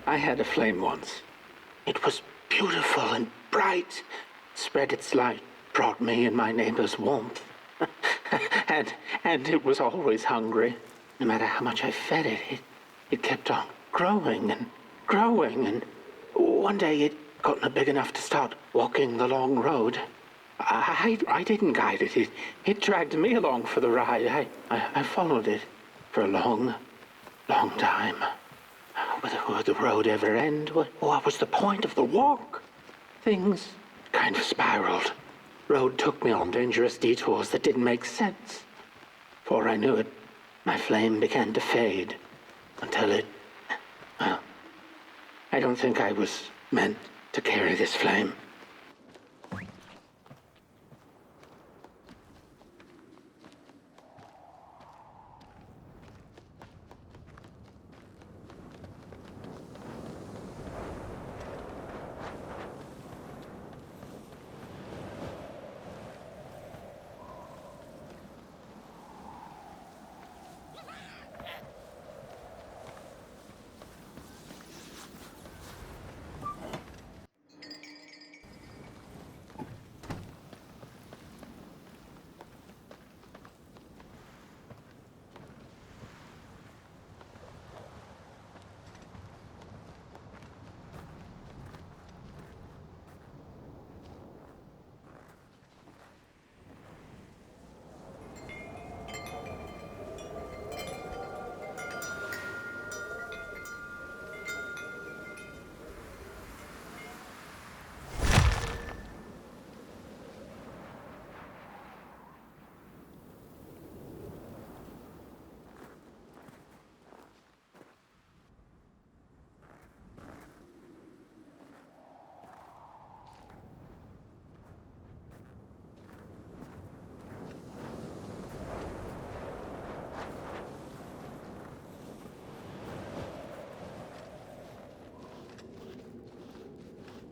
I had a flame once. It was beautiful and bright, spread its light, brought me and my neighbors warmth. and it was always hungry. No matter how much I fed it, it kept on growing and growing, and one day it got big enough to start walking the long road. I didn't guide it. It dragged me along for the ride. I followed it for a long time. Would the road ever end? What was the point of the walk? Things kind of spiraled. Road took me on dangerous detours that didn't make sense. Before I knew it, my flame began to fade until well, I don't think I was meant to carry this flame.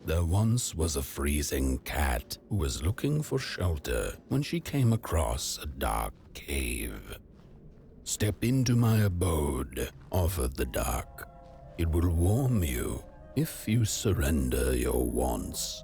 There once was a freezing cat who was looking for shelter when she came across a dark cave. "Step into my abode," offered the dark. "It will warm you if you surrender your wants."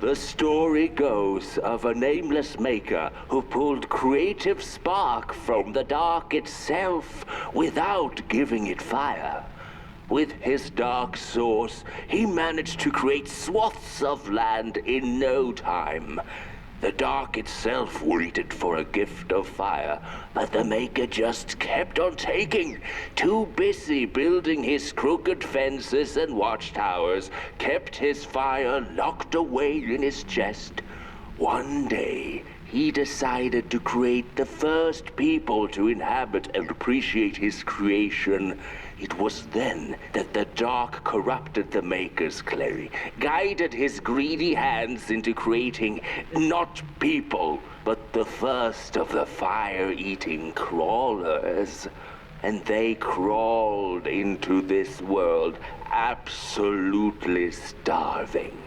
The story goes of a nameless maker who pulled creative spark from the dark itself without giving it fire. With his dark source, he managed to create swaths of land in no time. The dark itself waited for a gift of fire, but the Maker just kept on taking. Too busy building his crooked fences and watchtowers, kept his fire locked away in his chest. One day, he decided to create the first people to inhabit and appreciate his creation. It was then that the dark corrupted the Maker's clay, guided his greedy hands into creating not people, but the first of the fire-eating crawlers. And they crawled into this world absolutely starving.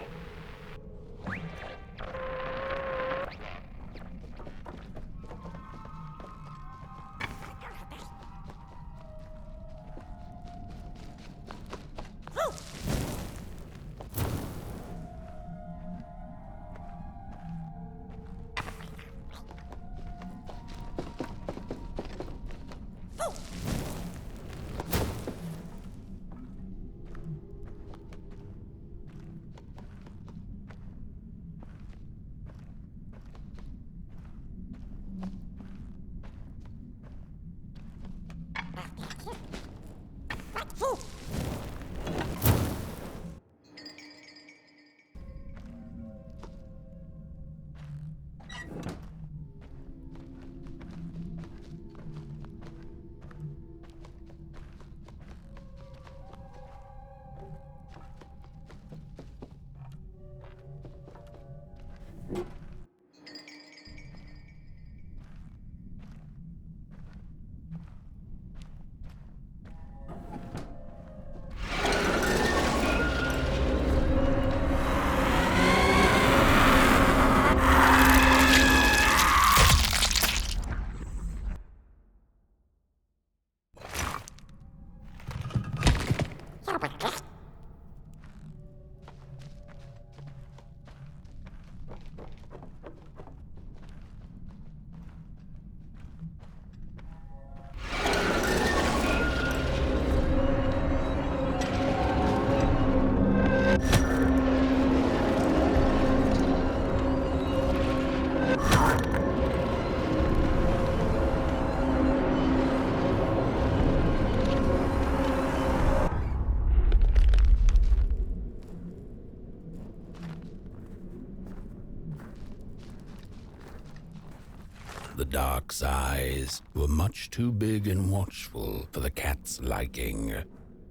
The dark's eyes were much too big and watchful for the cat's liking.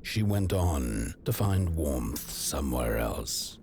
She went on to find warmth somewhere else.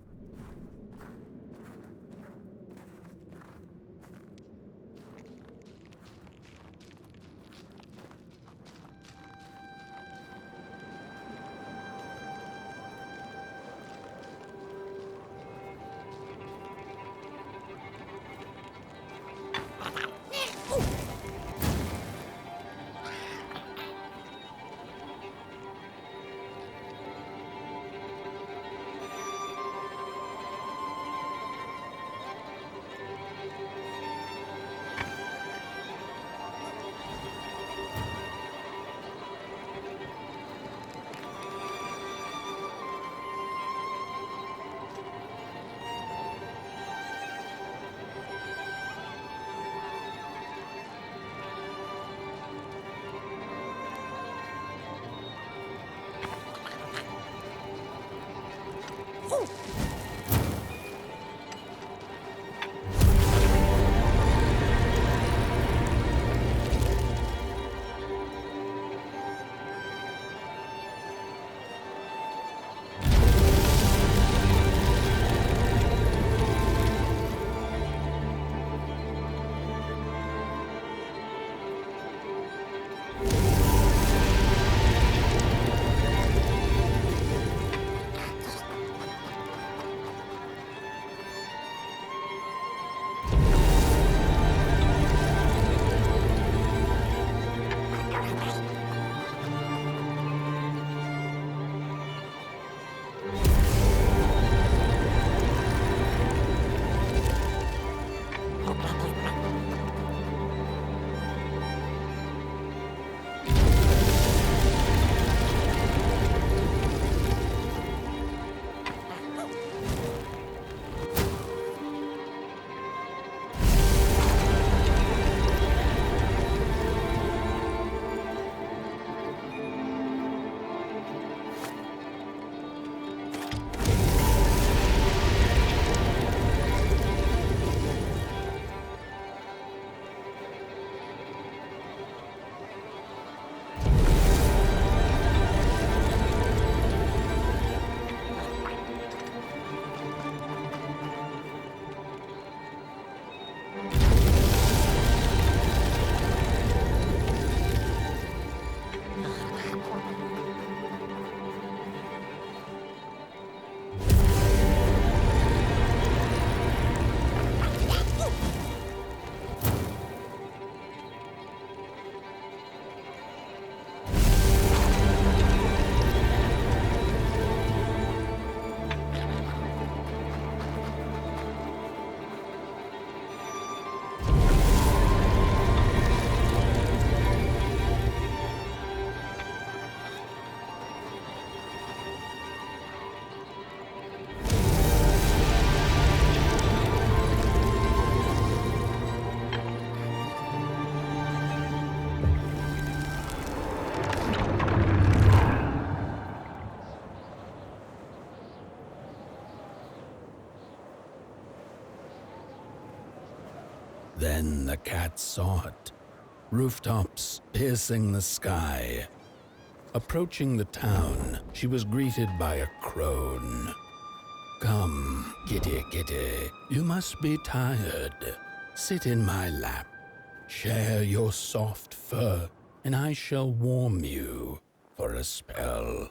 Then the cat saw it. Rooftops piercing the sky. Approaching the town, she was greeted by a crone. Come, kitty, kitty, you must be tired. Sit in my lap. Share your soft fur, and I shall warm you for a spell.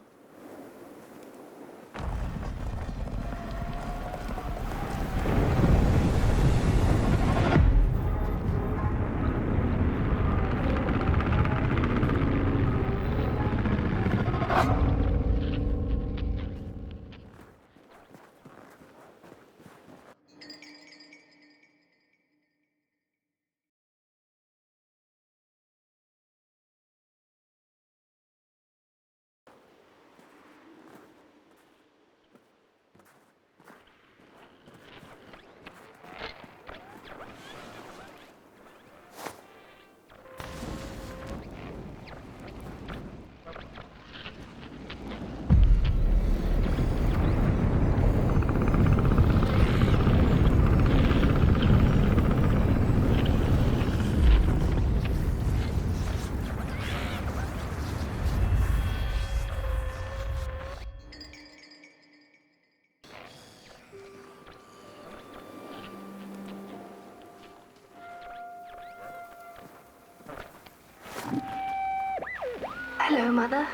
Hello, Mother.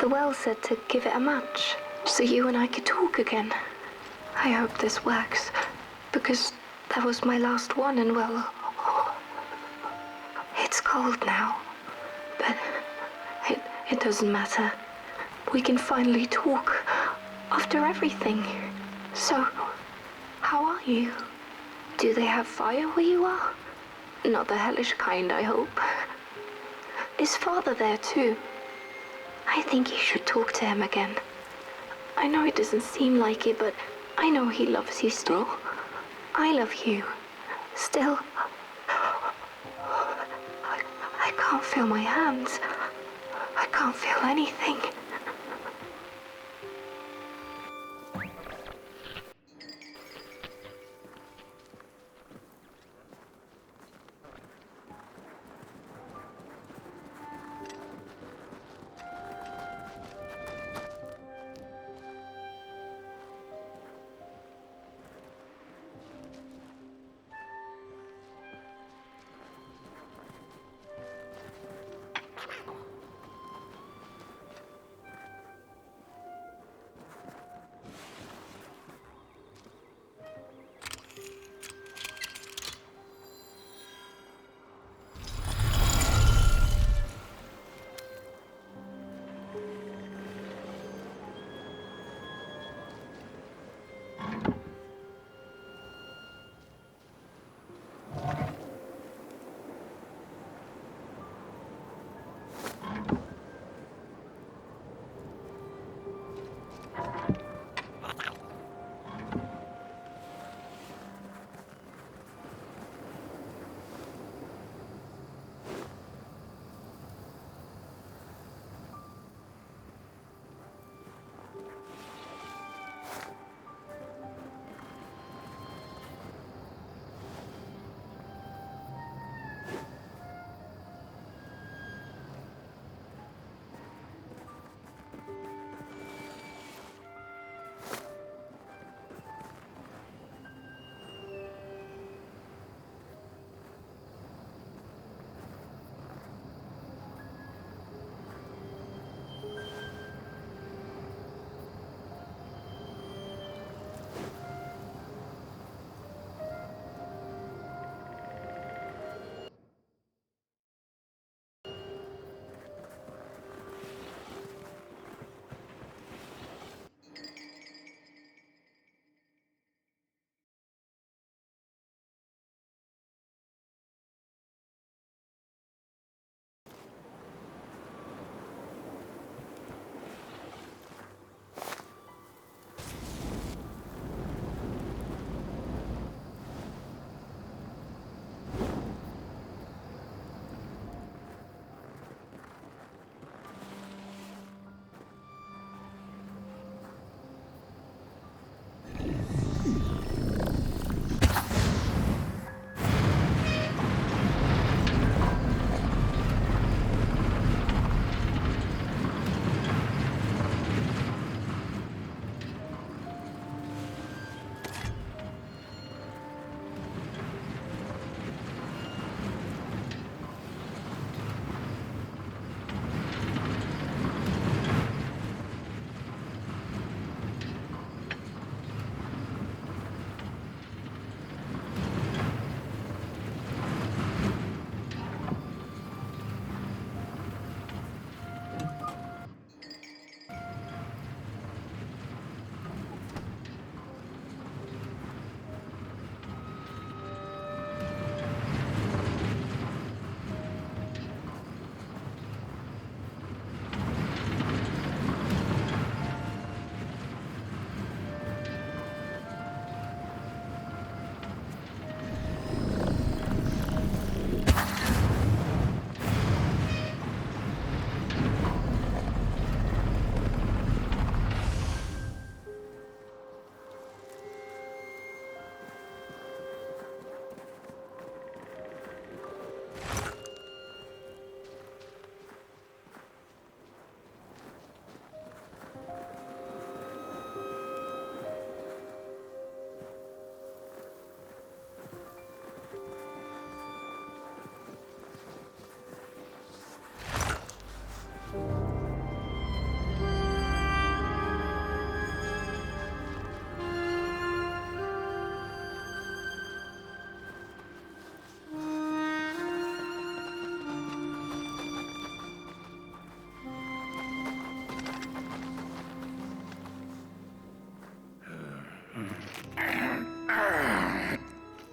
The well said to give it a match, so you and I could talk again. I hope this works, because that was my last one, and well, it's cold now. But it doesn't matter. We can finally talk after everything. So, how are you? Do they have fire where you are? Not the hellish kind, I hope. Is Father there too? I think you should talk to him again. I know it doesn't seem like it, but I know he loves you still. I love you. Still. I can't feel my hands. I can't feel anything.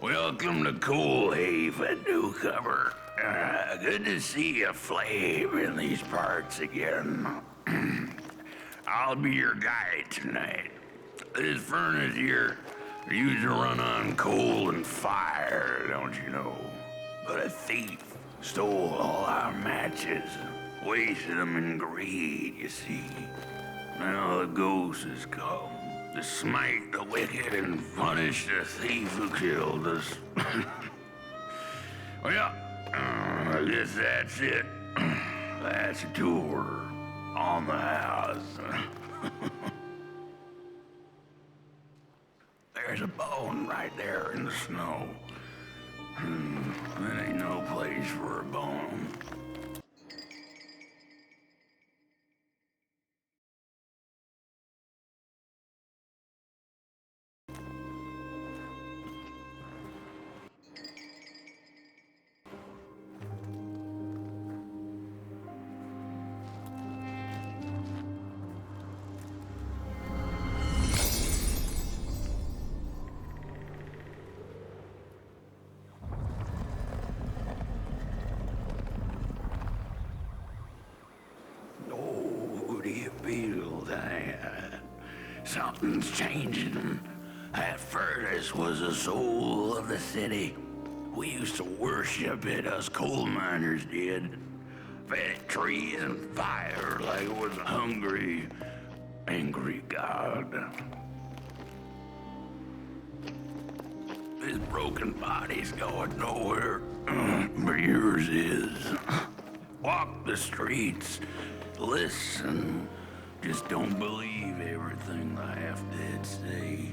Welcome to Coalhaven, newcomer. Good to see a flame in these parts again. I'll be your guide tonight. This furnace here used to run on coal and fire, don't you know? But a thief stole all our matches, wasted them in greed, you see. Now the ghost has come to smite the wicked and punish the thief who killed us. Well, I guess that's it. That's a tour on the house. There's a bone right there in the snow. That ain't no place for a bone. Oh, do you feel that? Something's changing. That furnace was the soul of the city. We used to worship it, us coal miners did. Fed it trees and fire like it was a hungry, angry god. This broken body's going nowhere, but yours is. Walk the streets, listen. Just don't believe everything the half-dead say.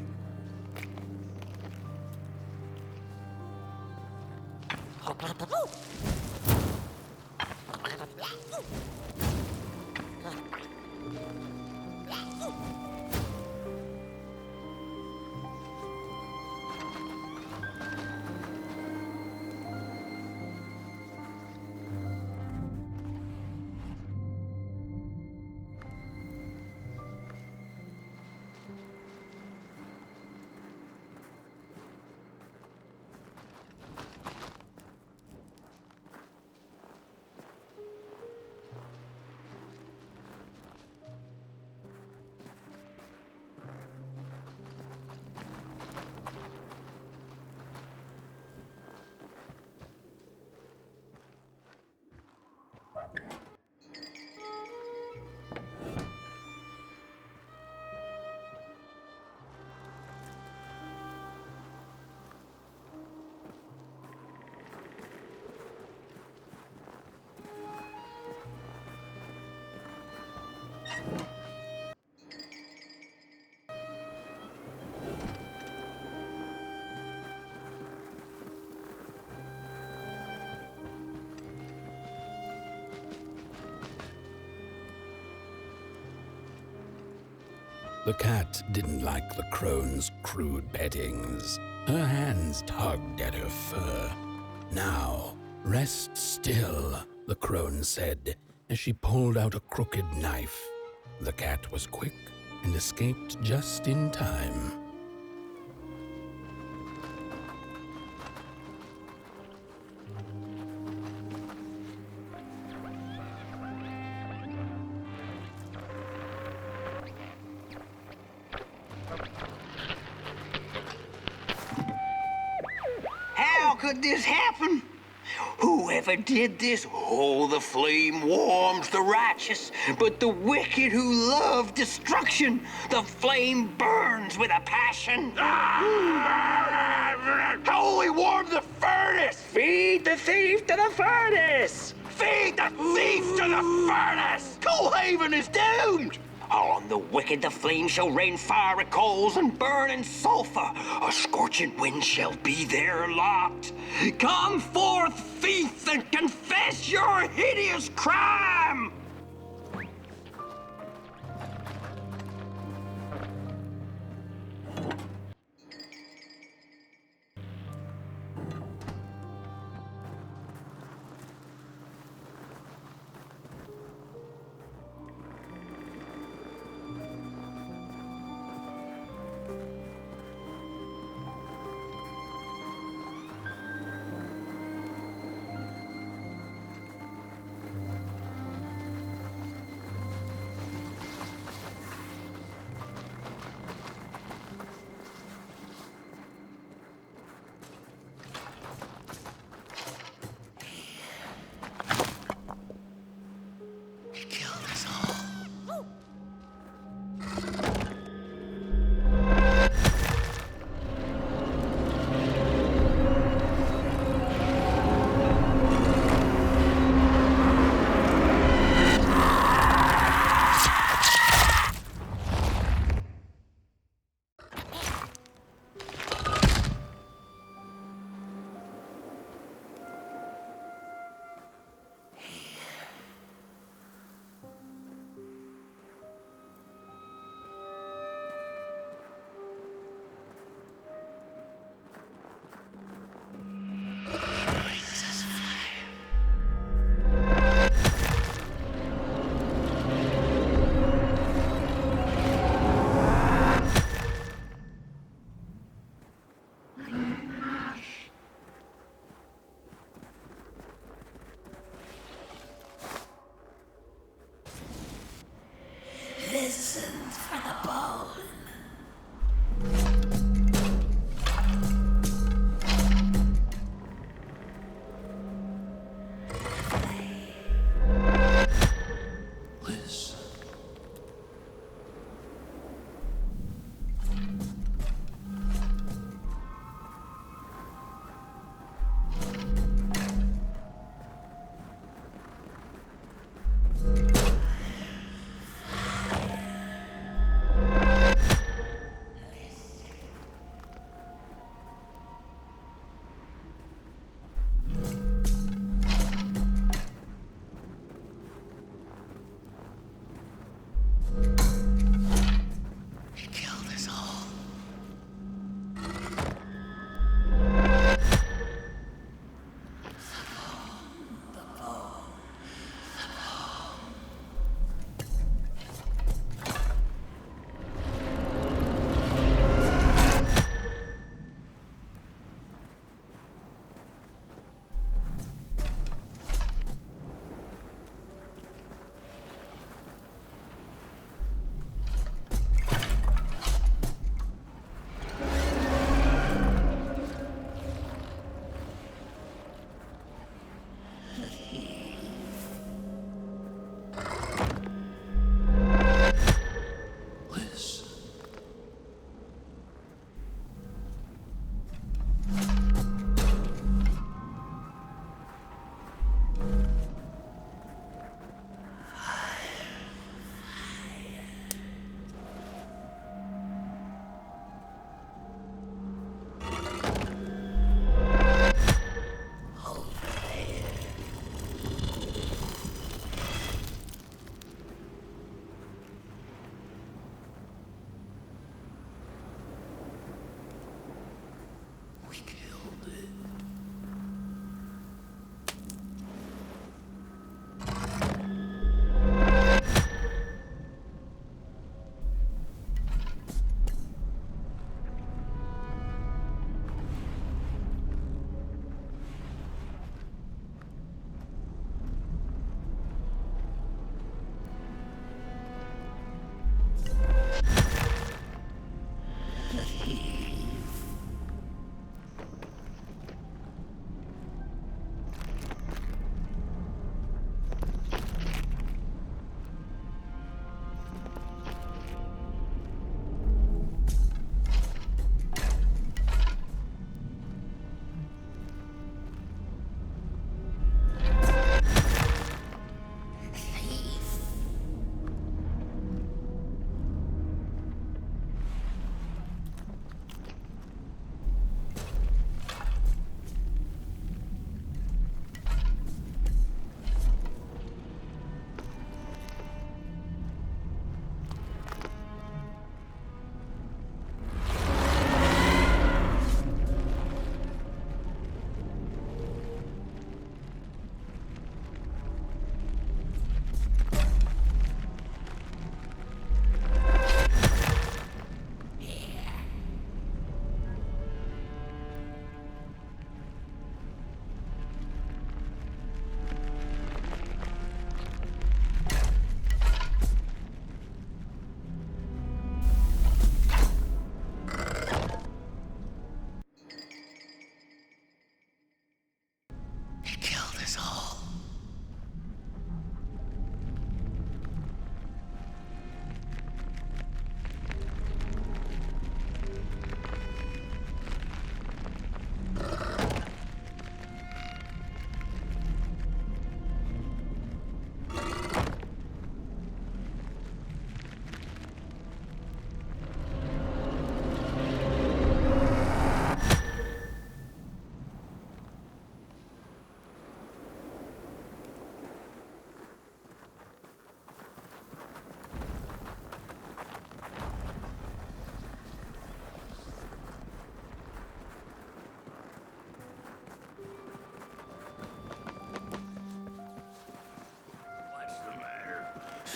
The cat didn't like the crone's crude pettings. Her hands tugged at her fur. Now, rest still, the crone said, as she pulled out a crooked knife. The cat was quick and escaped just in time. How could this happen? Whoever did this? Oh, the flame warms the righteous, but the wicked who love destruction, the flame burns with a passion. Holy warm the furnace! Feed the thief to the furnace! Feed the thief to the furnace! Coalhaven is doomed! On the wicked the flame shall rain fiery coals and burning sulfur. A scorching wind shall be their lot. Come forth, thief, and confess your hideous crime!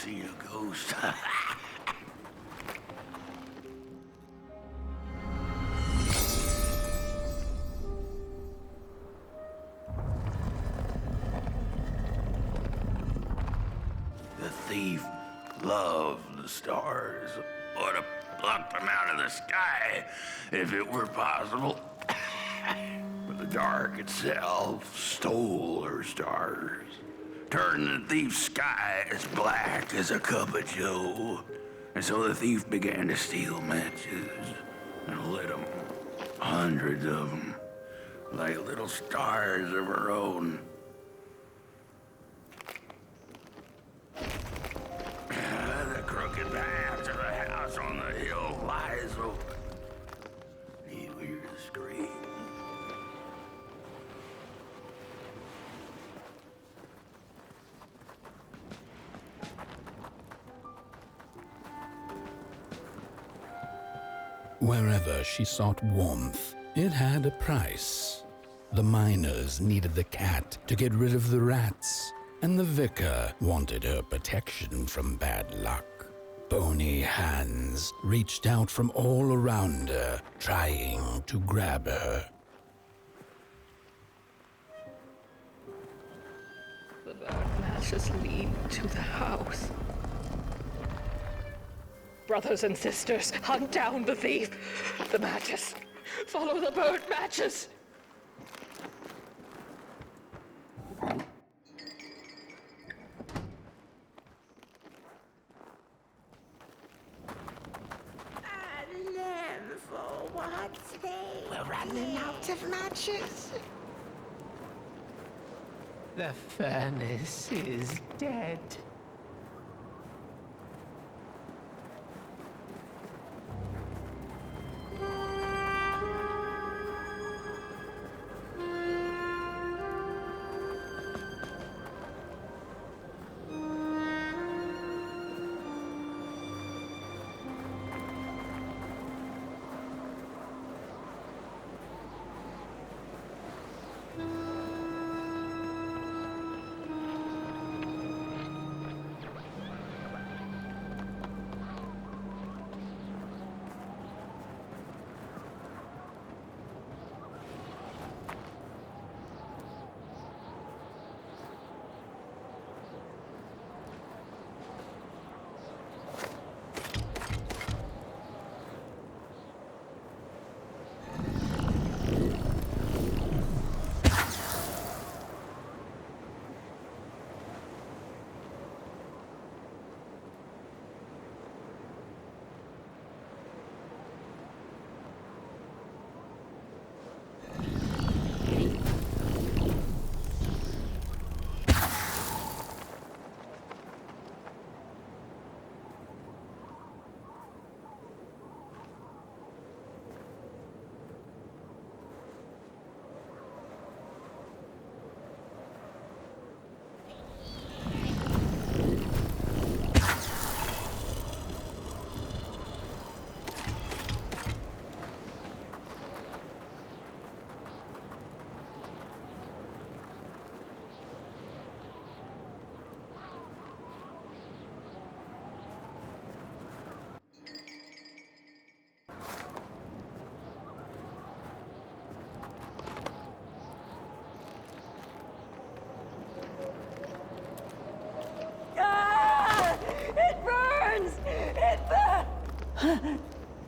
see a ghost. The thief loved the stars. Would have plucked them out of the sky if it were possible. But the dark itself stole her stars, turned the thief's sky as black as a cup of joe. And so the thief began to steal matches and lit them, hundreds of them, like little stars of her own. The crooked path to the house on the hill lies open. You hear the scream. Wherever she sought warmth, it had a price. The miners needed the cat to get rid of the rats, and the vicar wanted her protection from bad luck. Bony hands reached out from all around her, trying to grab her. The burnt matches lead to the house. Brothers and sisters, hunt down the thief. The matches. Follow the burnt matches. We're running out of matches. The furnace is dead.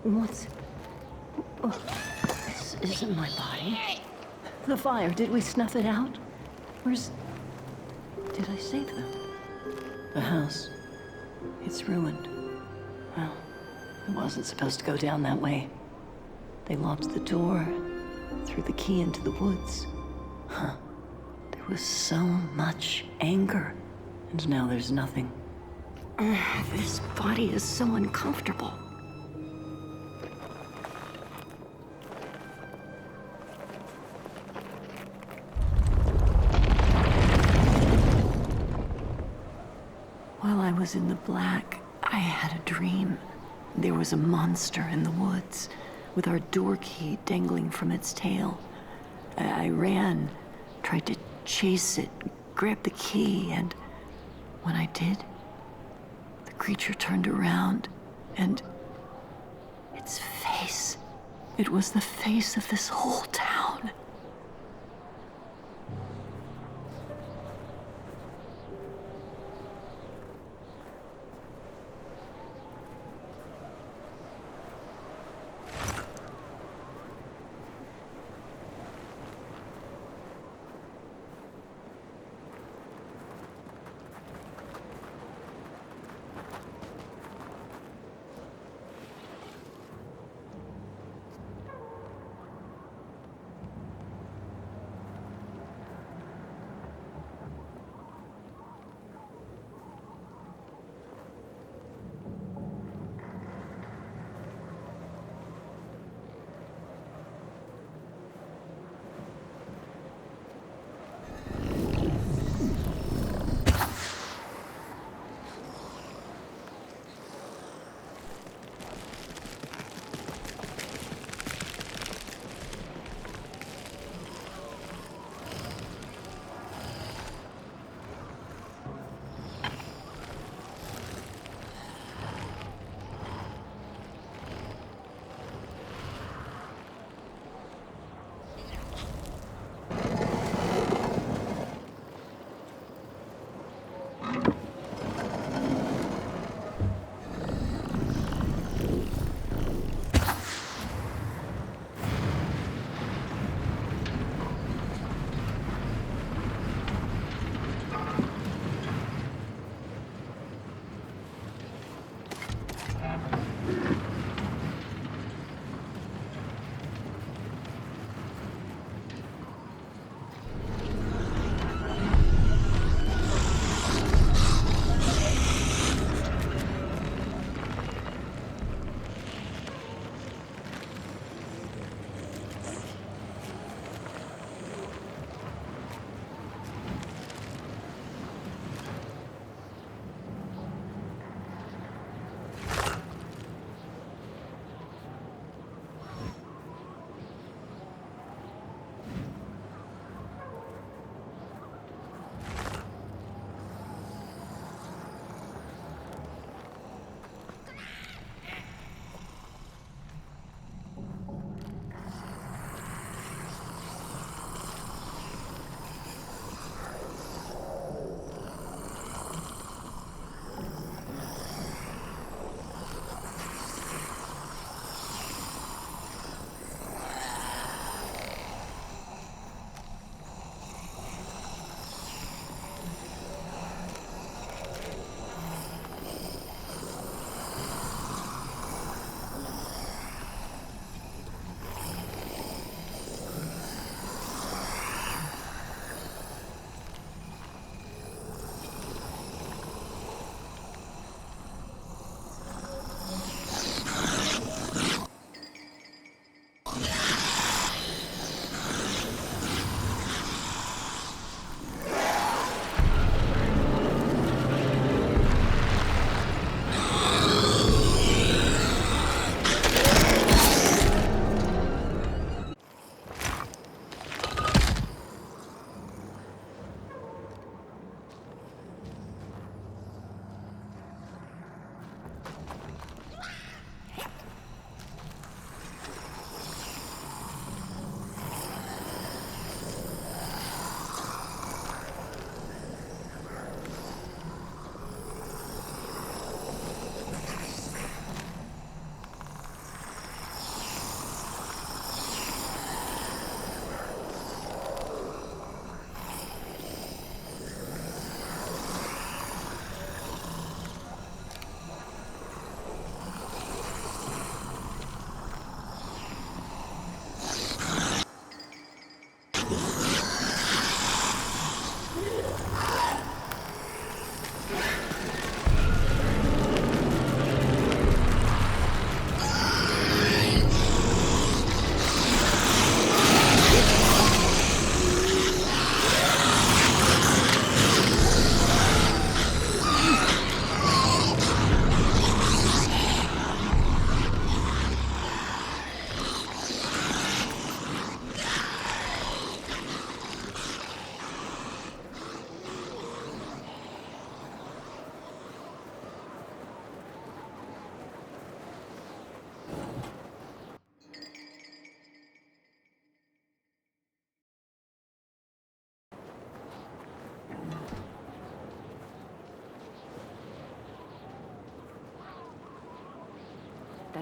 What's... Oh, this isn't my body. The fire, did we snuff it out? Where's... Did I save them? The house. It's ruined. Well, it wasn't supposed to go down that way. They locked the door, threw the key into the woods. Huh. There was so much anger, and now there's nothing. This body is so uncomfortable. While I was in the black, I had a dream. There was a monster in the woods, with our door key dangling from its tail. I ran, tried to chase it, grab the key, and when I did, creature turned around, and its face. It was the face of this whole town.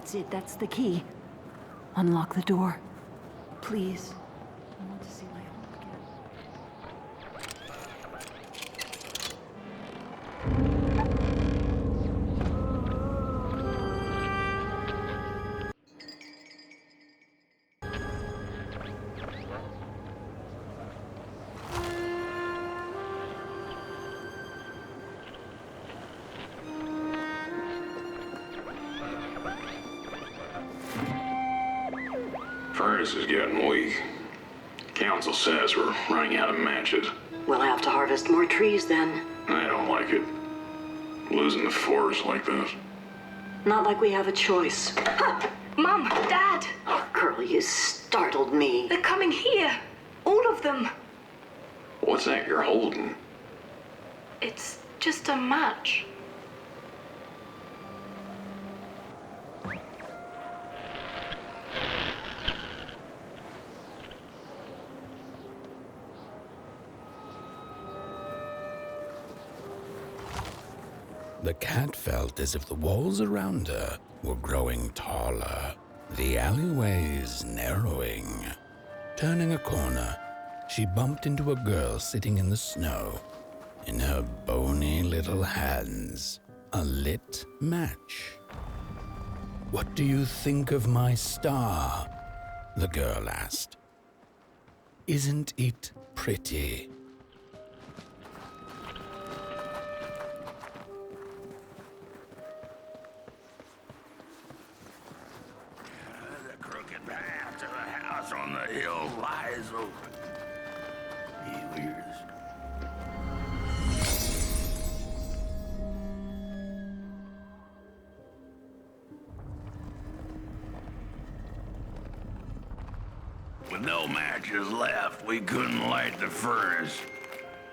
That's it. That's the key. Unlock the door. Please. I want to see my home again. Furnace is getting weak. Council says we're running out of matches. We'll have to harvest more trees then. I don't like it. Losing the forest like this. Not like we have a choice. Mum, Dad, Oh, Curly, you startled me. they're coming here. All of them. What's that you're holding? It's just a match. The cat felt as if the walls around her were growing taller, the alleyways narrowing. Turning a corner, she bumped into a girl sitting in the snow. In her bony little hands, a lit match. "What do you think of my star?" the girl asked. "Isn't it pretty?" The crooked path to the house on the hill lies open. He hears. With no matches left, we couldn't light the furnace.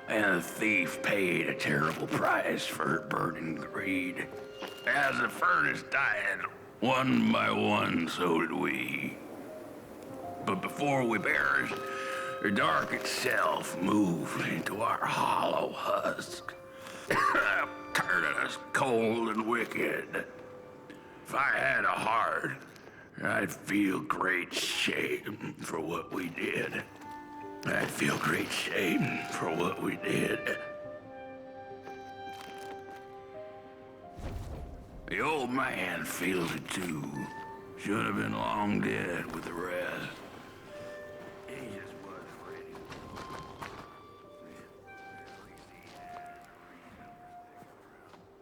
And the thief paid a terrible price for her burning greed. As the furnace died, one by one, so did we. But before we perished, the dark itself moved into our hollow husk, turning us cold and wicked. If I had a heart, I'd feel great shame for what we did. I'd feel great shame for what we did. The old man feels it too. Should have been long dead with the rest. He just wasn't ready. At least he had a reason for sticking around.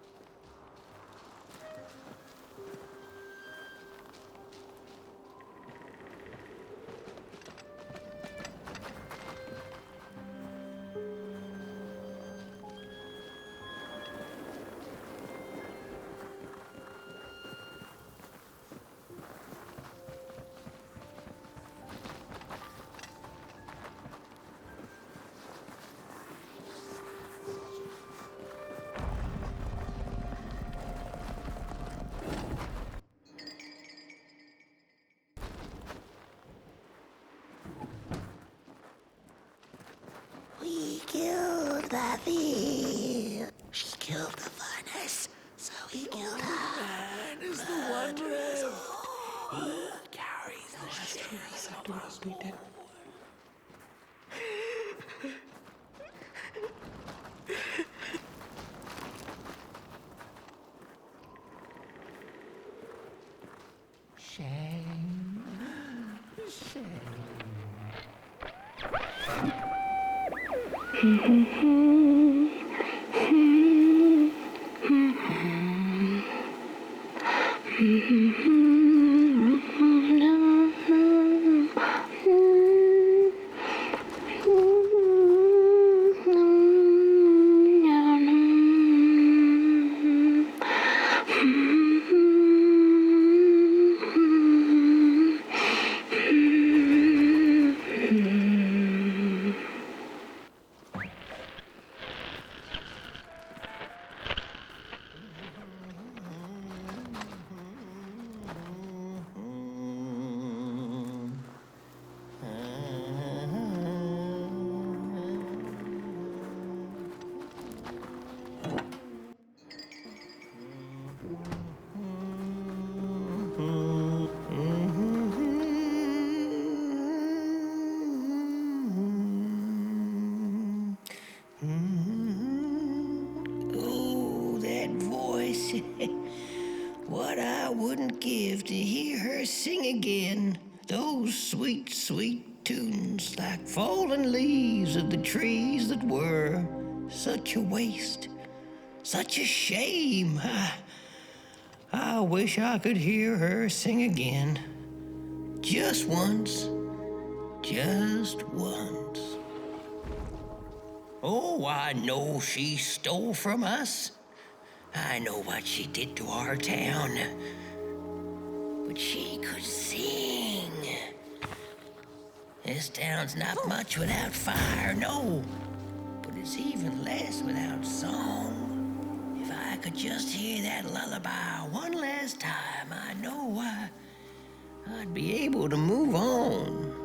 We killed the thief. She killed the furnace, so we killed her. Man is the one He carries the shame of us all. Shame. Shame. What I wouldn't give to hear her sing again. Those sweet, sweet tunes like fallen leaves of the trees that were. Such a waste. Such a shame. I wish I could hear her sing again. Just once. Just once. Oh, I know she stole from us. I know what she did to our town. But she could sing. This town's not much without fire, no. But it's even less without song. If I could just hear that lullaby one last time, I know I'd be able to move on.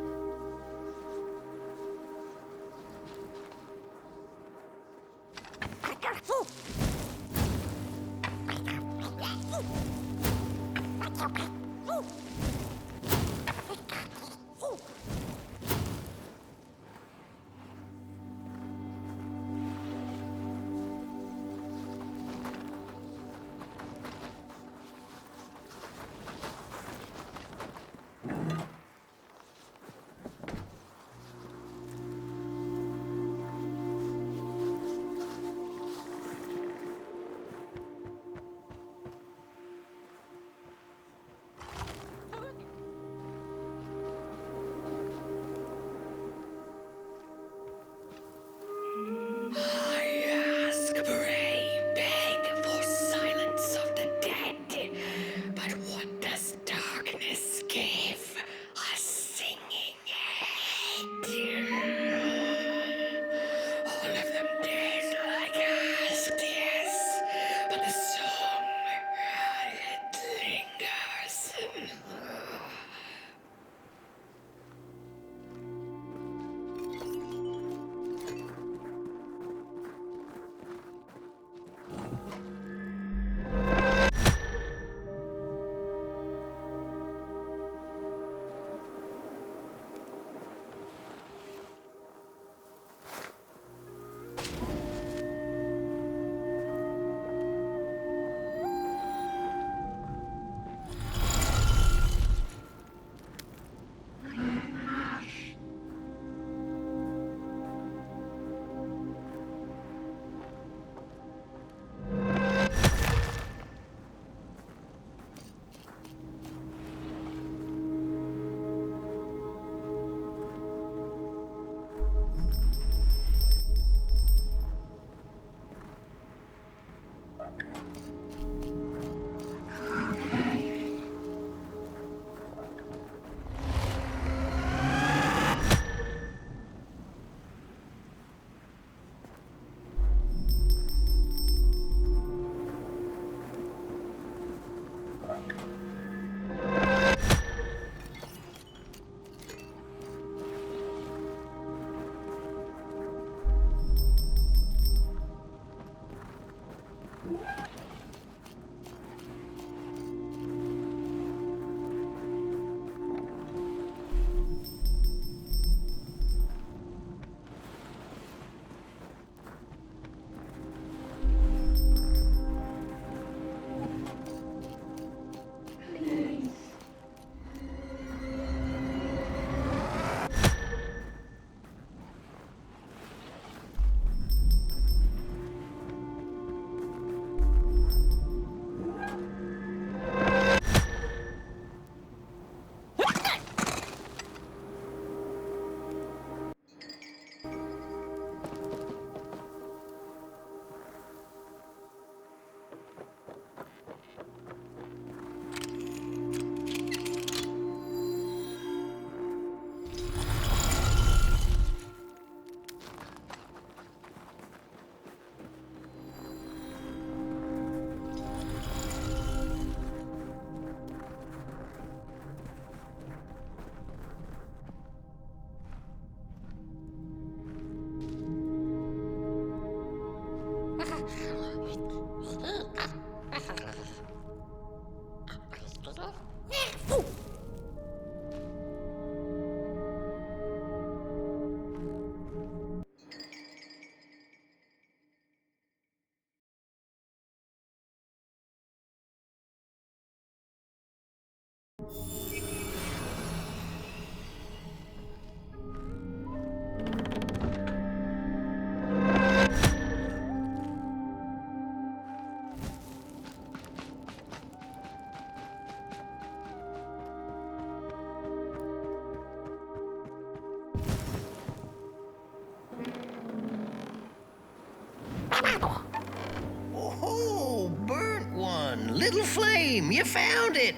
Oh, burnt one. Little flame, you found it.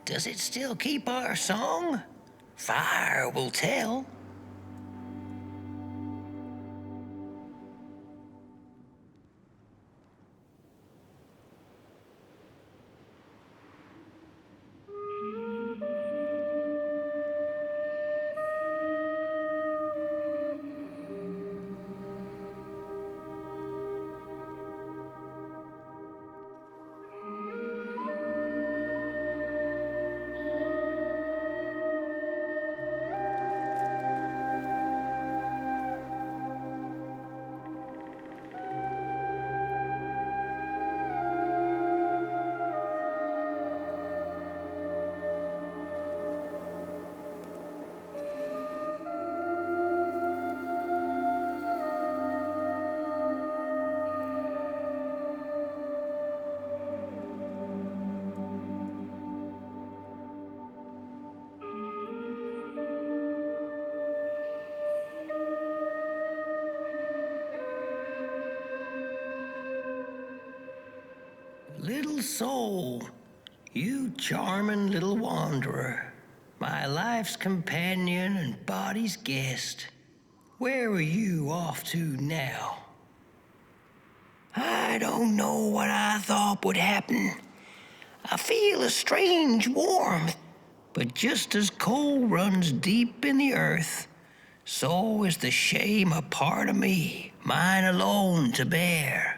Does it still keep our song? Fire will tell. Little soul, you charming little wanderer, my life's companion and body's guest. Where are you off to now? I don't know what I thought would happen. I feel a strange warmth, but just as coal runs deep in the earth, so is the shame a part of me, mine alone to bear.